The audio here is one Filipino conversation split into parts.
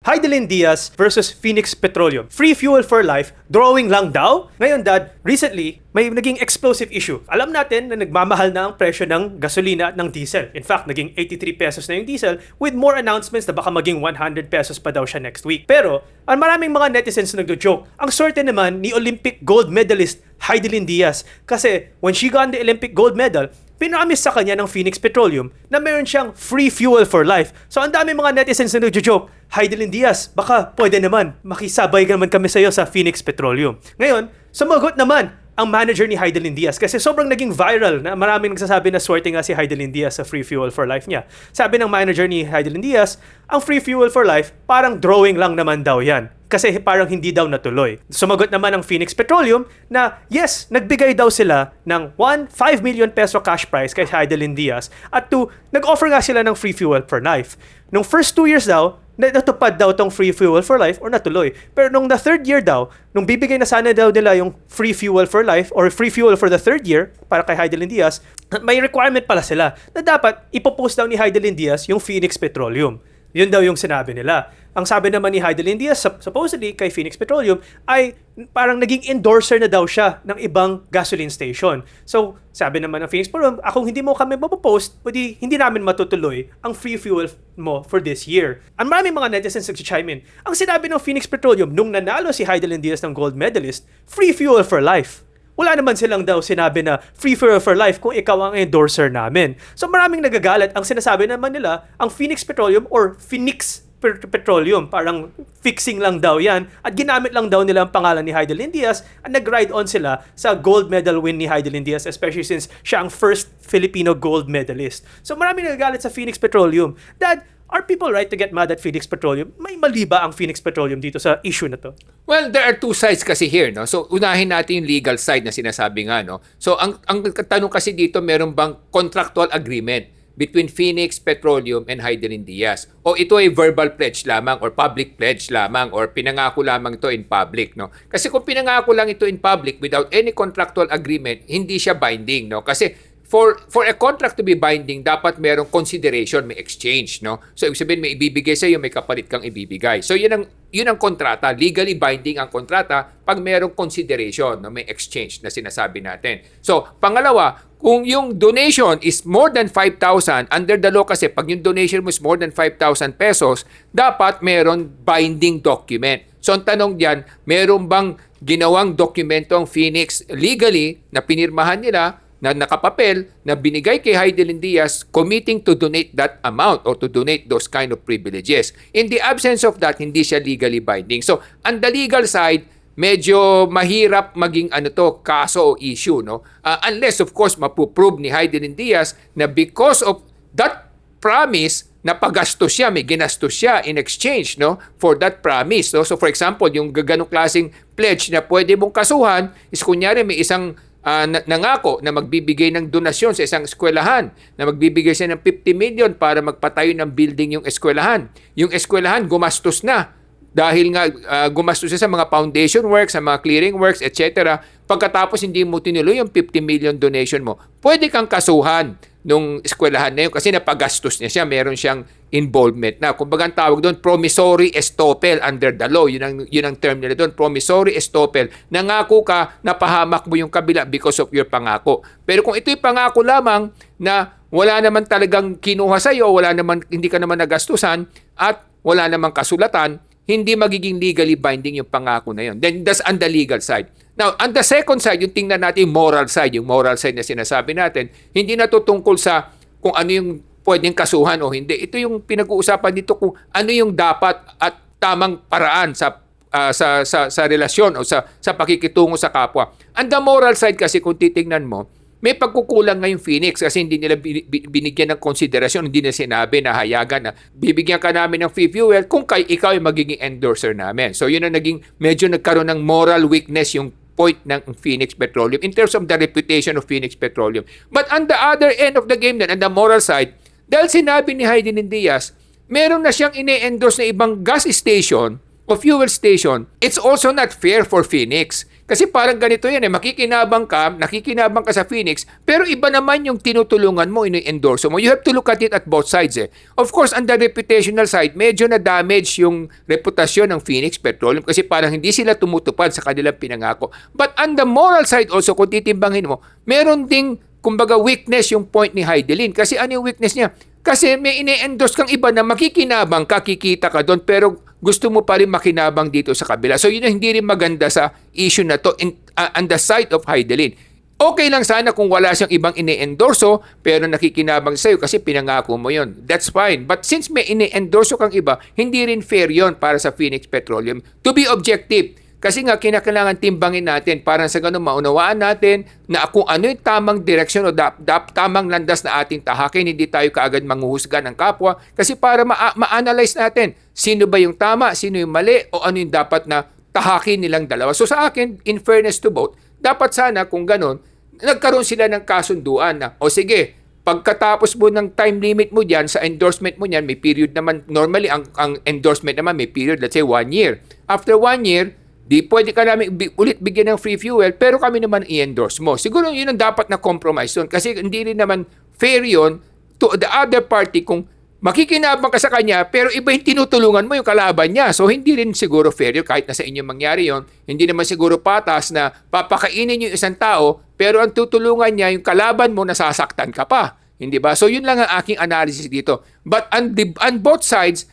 Heidelin Diaz versus Phoenix Petroleum. Free fuel for life, drawing lang daw. Ngayon, Dad, recently, may naging explosive issue. Alam natin na nagmamahal na ang presyo ng gasolina at ng diesel. In fact, naging 83 pesos na yung diesel with more announcements na baka maging 100 pesos pa daw siya next week. Pero, ang maraming mga netizens na nagjo-joke. Ang swerte naman ni Olympic gold medalist Heidelin Diaz. Kasi, when she got the Olympic gold medal, pinamis sa kanya ng Phoenix Petroleum na meron siyang free fuel for life. So ang dami mga netizens na nagjo-joke, Heidelin Diaz, baka pwede naman, makisabay naman kami sa iyo sa Phoenix Petroleum. Ngayon, sumagot naman ang manager ni Heidelin Diaz kasi sobrang naging viral na maraming nagsasabi na swerte nga si Heidelin Diaz sa free fuel for life niya. Sabi ng manager ni Heidelin Diaz, ang free fuel for life parang drawing lang naman daw yan. Kasi parang hindi daw natuloy. Sumagot naman ang Phoenix Petroleum na yes, nagbigay daw sila ng 5 million peso cash prize kay Heidelin Diaz at 2, nag-offer nga sila ng free fuel for life. Nung first 2 years daw, natupad daw tong free fuel for life or natuloy. Pero nung the third year daw, nung bibigay na sana daw nila yung free fuel for life or free fuel for the third year para kay Heidelin Diaz, may requirement pala sila na dapat ipopost daw ni Heidelin Diaz yung Phoenix Petroleum. Yun daw yung sinabi nila. Ang sabi naman ni Heidelin Diaz, supposedly kay Phoenix Petroleum, ay parang naging endorser na daw siya ng ibang gasoline station. So, sabi naman ng Phoenix Petroleum, kung hindi mo kami mapopost, hindi namin matutuloy ang free fuel mo for this year. Ang maraming mga netizens nag-chime in. Ang sinabi ng Phoenix Petroleum, nung nanalo si Heidelin Diaz ng gold medalist, free fuel for life. Wala naman silang daw sinabi na free fuel for life kung ikaw ang endorser namin. So maraming nagagalit. Ang sinasabi naman nila, ang Phoenix Petroleum or Phoenix Petroleum, parang fixing lang daw yan at ginamit lang daw nila ang pangalan ni Heidelin Diaz at nag-ride on sila sa gold medal win ni Heidelin Diaz, especially since siya ang first Filipino gold medalist. So maraming nagagalit sa Phoenix Petroleum. Dad, are people right to get mad at Phoenix Petroleum? May mali ba ang Phoenix Petroleum dito sa issue na to? Well, there are two sides kasi here, no? So, unahin natin yung legal side na sinasabi nga, no? So, ang tanong kasi dito, meron bang contractual agreement between Phoenix Petroleum and Heidelin Diaz? O ito ay verbal pledge lamang or public pledge lamang or pinangako lamang ito in public, no? Kasi kung pinangako lang ito in public without any contractual agreement, hindi siya binding, no? Kasi for a contract to be binding, dapat merong consideration, may exchange, no? So, ibig sabihin, may ibibigay sa iyo, may kapalit kang ibibigay. So, yun ang kontrata. Legally binding ang kontrata pag merong consideration, no? May exchange na sinasabi natin. So, pangalawa, kung yung donation is more than 5,000, under the law kasi, pag yung donation mo is more than 5,000 pesos, dapat meron binding document. So, ang tanong diyan, meron bang ginawang dokumento ang Phoenix legally na pinirmahan nila na nakapapel na binigay kay Heidelin Diaz committing to donate that amount or to donate those kind of privileges. In the absence of that, hindi siya legally binding. So, on the legal side, medyo mahirap maging kaso o issue, no? Unless, of course, mapuprove ni Heidelin Diaz na because of that promise, napagastos siya, may ginastos siya in exchange, no, for that promise, no? So, for example, yung ganong klaseng pledge na pwede mong kasuhan is kunyari may isang nangako na magbibigay ng donasyon sa isang eskwelahan, na magbibigay siya ng 50 million para magpatayo ng building yung eskwelahan. Yung eskwelahan gumastos na dahil nga gumastos siya sa mga foundation works, sa mga clearing works, etc. Pagkatapos hindi mo tinuloy yung 50 million donation mo, pwede kang kasuhan nung eskwelahan na yun kasi napagastos niya siya, meron siyang involvement na. Kumbaga ang tawag doon, promissory estoppel under the law. Yun ang term nila doon, promissory estoppel. Nangako ka, napahamak mo yung kabila because of your pangako. Pero kung ito'y pangako lamang na wala naman talagang kinuha sa'yo, hindi ka naman nagastusan, at wala namang kasulatan, hindi magiging legally binding yung pangako na yun. Then that's on the legal side. Now, on the second side, yung tingnan natin yung moral side na sinasabi natin, hindi na to tungkol sa kung ano yung pwedeng kasuhan o hindi. Ito yung pinag-uusapan dito kung ano yung dapat at tamang paraan sa relasyon o sa pakikitungo sa kapwa. On the moral side kasi kung titingnan mo, may pagkukulang ngayong Phoenix kasi hindi nila binigyan ng konsiderasyon, hindi nila sinabi na hayagan na bibigyan ka namin ng free fuel kung ikaw ay magiging endorser namin. So yun ang medyo nagkaroon ng moral weakness yung point ng Phoenix Petroleum in terms of the reputation of Phoenix Petroleum. But on the other end of the game then, on the moral side, dahil sinabi ni Heidelin Diaz, meron na siyang ine-endorse na ibang gas station o fuel station, it's also not fair for Phoenix. Kasi parang ganito yan nakikinabang ka sa Phoenix, pero iba naman yung tinutulungan mo, ini-endorse mo. You have to look at it at both sides Of course, on the reputational side, medyo na-damage yung reputasyon ng Phoenix Petroleum kasi parang hindi sila tumutupad sa kanilang pinangako. But on the moral side also, kung titimbangin mo, meron ding, kumbaga, weakness yung point ni Heidelin. Kasi ano yung weakness niya? Kasi may ine-endorse kang iba na makikinabang ka, kikita ka doon, pero gusto mo pa rin makinabang dito sa kabila. So yun ang hindi rin maganda sa issue na to on the side of Heidelin. Okay lang sana kung wala siyang ibang ine-endorso pero nakikinabang sa'yo kasi pinangako mo yon. That's fine. But since may ine-endorso kang iba, hindi rin fair yon para sa Phoenix Petroleum. To be objective, kasi nga kinakailangan timbangin natin para sa ganun maunawaan natin na kung ano yung tamang direksyon o tamang landas na ating tahakin, hindi tayo kaagad manghuhusga ng kapwa kasi para ma-analyze natin sino ba yung tama, sino yung mali o ano yung dapat na tahakin nilang dalawa. So sa akin, in fairness to both, dapat sana kung ganun, nagkaroon sila ng kasunduan na o sige, pagkatapos mo ng time limit mo diyan sa endorsement mo niyan, may period naman, normally ang endorsement naman may period, let's say 1 year. After 1 year, di pwede ka namin ulit bigyan ng free fuel, pero kami naman i-endorse mo. Siguro yun ang dapat na compromise yun. Kasi hindi rin naman fair yun to the other party kung makikinabang ka sa kanya, pero iba yung tinutulungan mo yung kalaban niya. So hindi rin siguro fair yun kahit na sa inyo mangyari yun. Hindi naman siguro patas na papakainin yung isang tao, pero ang tutulungan niya yung kalaban mo, nasasaktan ka pa. Hindi ba? So yun lang ang aking analysis dito. But on both sides,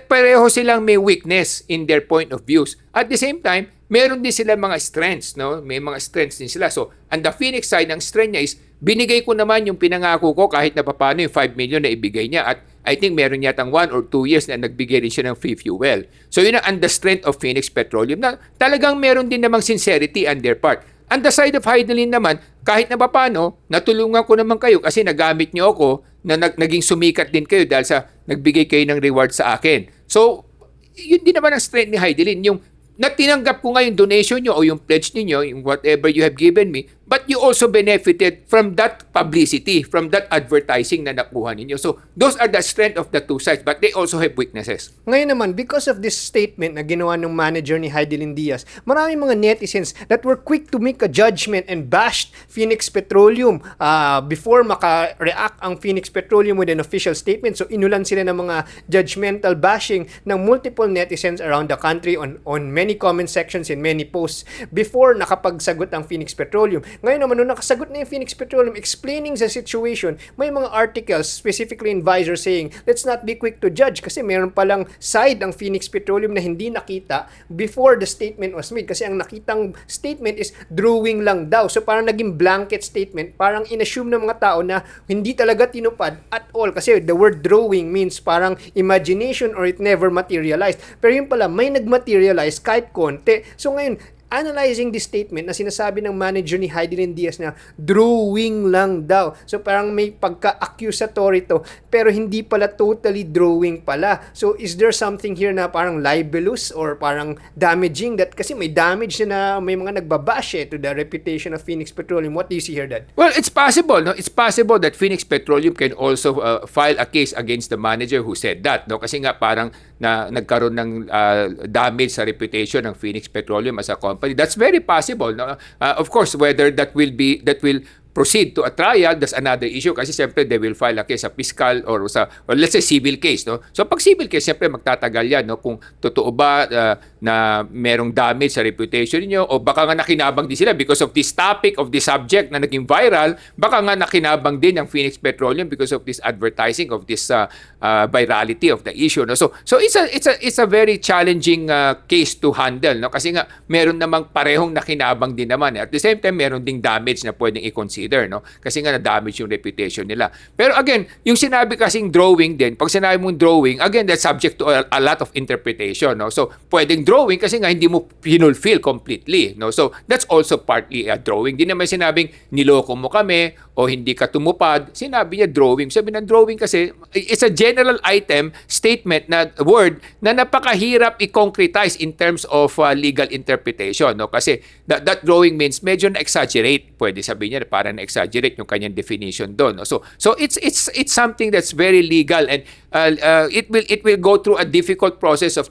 pareho silang may weakness in their point of views. At the same time, meron din sila mga strengths, no? May mga strengths din sila. So, on the Phoenix side, ang strength niya is, binigay ko naman yung pinangako ko kahit na paano yung 5 million na ibigay niya. At I think meron yatang 1 or 2 years na nagbigay rin siya ng free fuel. So, yun ang the strength of Phoenix Petroleum na talagang meron din namang sincerity on their part. On the side of Heidelin naman, kahit na paano, natulungan ko naman kayo kasi nagamit niyo ako na naging sumikat din kayo dahil sa nagbigay kayo ng reward sa akin. So, yun din naman ang strength ni Heidelin. Yung natinanggap ko nga yung donation nyo o yung pledge niyo, yung whatever you have given me, but you also benefited from that publicity, from that advertising na nakuha ninyo. So, those are the strength of the two sides, but they also have weaknesses. Ngayon naman, because of this statement na ginawa ng manager ni Heidelin Diaz, maraming mga netizens that were quick to make a judgment and bashed Phoenix Petroleum before maka-react ang Phoenix Petroleum with an official statement. So, inulan sila ng mga judgmental bashing ng multiple netizens around the country on many comment sections and many posts before nakapagsagot ang Phoenix Petroleum. Ngayon naman, nung nakasagot na yung Phoenix Petroleum explaining the situation, may mga articles, specifically in Visor, saying, let's not be quick to judge kasi meron palang side ang Phoenix Petroleum na hindi nakita before the statement was made. Kasi ang nakitang statement is drawing lang daw. So parang naging blanket statement, parang inassume ng mga tao na hindi talaga tinupad at all. Kasi the word drawing means parang imagination or it never materialized. Pero yun pala, may nagmaterialize kahit konti. So ngayon, analyzing this statement na sinasabi ng manager ni Heidelin Diaz na drawing lang daw. So parang may pagka-accusatory to pero hindi pala totally drawing pala. So is there something here na parang libelous or parang damaging that kasi may damage na may mga nagbabash to the reputation of Phoenix Petroleum. What do you see here, Dad? Well, it's possible, no? It's possible that Phoenix Petroleum can also file a case against the manager who said that, no? Kasi nga parang nagkaroon ng damage sa reputation ng Phoenix Petroleum as a company. That's very possible, no? Of course, whether that will proceed to a trial, that's another issue kasi siyempre they will file a case sa fiscal or let's say civil case, no? So pag civil case, siyempre magtatagal yan, no? Kung totoo ba na merong damage sa reputation niyo o baka nga nakinabang din sila because of this topic, of this subject na naging viral, baka nga nakinabang din ang Phoenix Petroleum because of this advertising of this virality of the issue, no? So it's a very challenging case to handle, no? Kasi nga meron namang parehong nakinabang din naman. At the same time, meron ding damage na pwedeng i-consider, no? Kasi nga na-damage yung reputation nila. Pero again, yung sinabi kasing drawing din, pag sinabi mong drawing, again, that's subject to a lot of interpretation, no? So, pwedeng drawing kasi nga hindi mo pinulfill completely, no? So, that's also partly a drawing. Di naman sinabing niloko mo kami o hindi ka tumupad. Sinabi niya drawing. Sabi ng drawing kasi, it's a general item, statement na word na napakahirap i-concretize in terms of legal interpretation, no? Kasi that drawing means medyo na-exaggerate. Pwede sabihin niya para parang na-exaggerate yung kanyang definition doon. No? So it's something that's very legal, and it will go through a difficult process of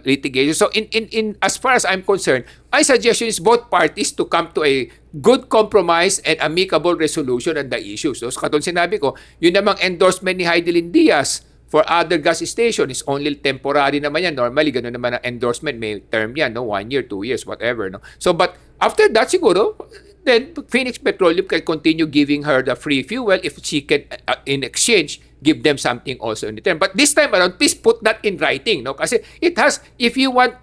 litigation. So in as far as I'm concerned, my suggestion is both parties to come to a good compromise and amicable resolution on the issues. So katulad sinabi ko, yun namang endorsement ni Heidelin Diaz for other gas station is only temporary naman yan. Normally, gano'n naman ang endorsement. May term yan, no? 1 year, 2 years, whatever. No? So, but after that, siguro, then Phoenix Petroleum can continue giving her the free fuel if she can, in exchange, give them something also in return. But this time around, please put that in writing. No? Kasi it has, if you want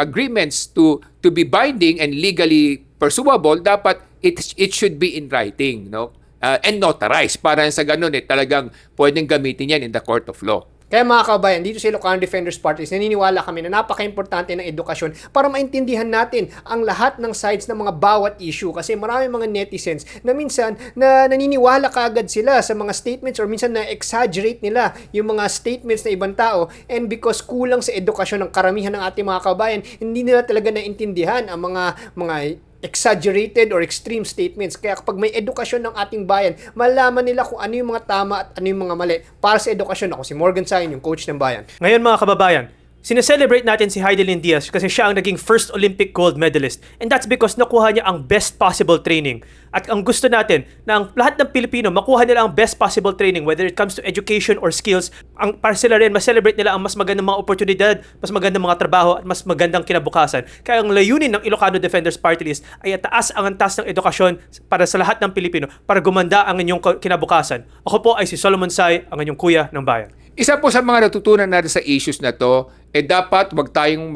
agreements to be binding and legally pursuable, dapat it should be in writing. No? And notarized para sa ganun talagang pwedeng gamitin yan in the court of law. Kaya mga kabayan, dito sa Ilocano Defenders Parties, naniniwala kami na napaka-importante ng edukasyon para maintindihan natin ang lahat ng sides ng mga bawat issue. Kasi marami mga netizens na minsan na naniniwala kaagad sila sa mga statements or minsan na-exaggerate nila yung mga statements ng ibang tao, and because kulang sa edukasyon ng karamihan ng ating mga kabayan, hindi nila talaga naintindihan ang mga exaggerated or extreme statements. Kaya kapag may edukasyon ng ating bayan, malaman nila kung ano yung mga tama at ano yung mga mali. Para sa edukasyon, ako si Morgan Sain, yung coach ng bayan. Ngayon mga kababayan, sineselebrate natin si Heidelin Diaz kasi siya ang naging first Olympic gold medalist. And that's because nakuha niya ang best possible training. At ang gusto natin na ang lahat ng Pilipino makuha nila ang best possible training, whether it comes to education or skills. Ang para sila rin, ma-celebrate nila ang mas magandang mga oportunidad, mas magandang mga trabaho at mas magandang kinabukasan. Kaya ang layunin ng Ilocano Defenders Party List ay taas ang antas ng edukasyon para sa lahat ng Pilipino para gumanda ang inyong kinabukasan. Ako po ay si Solomon Sai, ang inyong kuya ng bayan. Isa po sa mga natutunan natin sa issues na to, dapat wag tayong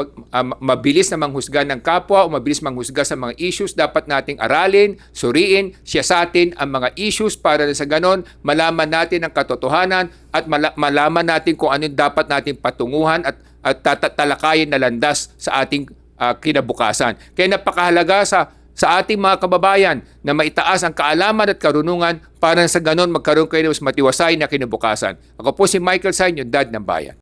mabilis na manghusga ng kapwa o mabilis manghusga sa mga issues. Dapat nating aralin, suriin, siyasatin ang mga issues para sa ganon malaman natin ang katotohanan at malaman natin kung ano dapat nating patunguhan at tatalakayin na landas sa ating kinabukasan. Kaya napakahalaga sa ating mga kababayan na maitaas ang kaalaman at karunungan para sa ganon magkaroon kayo ng mas matiwasay na kinabukasan. Ako po si Michael Sain, yung dad ng bayan.